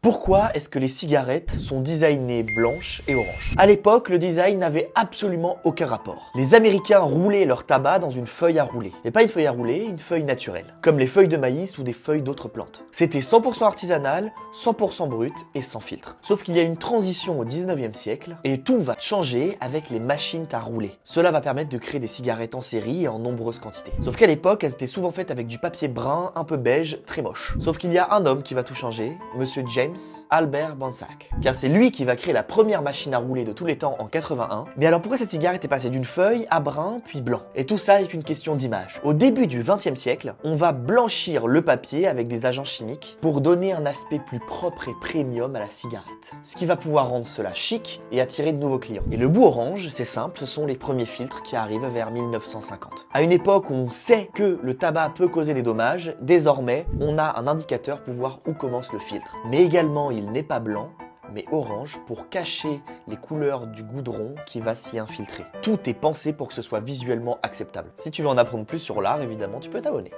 Pourquoi est-ce que les cigarettes sont designées blanches et oranges? À l'époque, le design n'avait absolument aucun rapport. Les Américains roulaient leur tabac dans une feuille à rouler. Et pas une feuille à rouler, une feuille naturelle. Comme les feuilles de maïs ou des feuilles d'autres plantes. C'était 100% artisanal, 100% brut et sans filtre. Sauf qu'il y a une transition au 19e siècle et tout va changer avec les machines à rouler. Cela va permettre de créer des cigarettes en série et en nombreuses quantités. Sauf qu'à l'époque, elles étaient souvent faites avec du papier brun, un peu beige, très moche. Sauf qu'il y a un homme qui va tout changer, Monsieur James Albert Banzhaf. Car c'est lui qui va créer la première machine à rouler de tous les temps en 81. Mais alors pourquoi cette cigarette est passée d'une feuille à brun puis blanc? Et tout ça est une question d'image. Au début du 20e siècle, on va blanchir le papier avec des agents chimiques pour donner un aspect plus propre et premium à la cigarette. Ce qui va pouvoir rendre cela chic et attirer de nouveaux clients. Et le bout orange, c'est simple, ce sont les premiers filtres qui arrivent vers 1950. À une époque où on sait que le tabac peut causer des dommages, désormais, on a un indicateur pour voir où commence le filtre. Mais également, il n'est pas blanc, mais orange pour cacher les couleurs du goudron qui va s'y infiltrer. Tout est pensé pour que ce soit visuellement acceptable. Si tu veux en apprendre plus sur l'art, évidemment, tu peux t'abonner.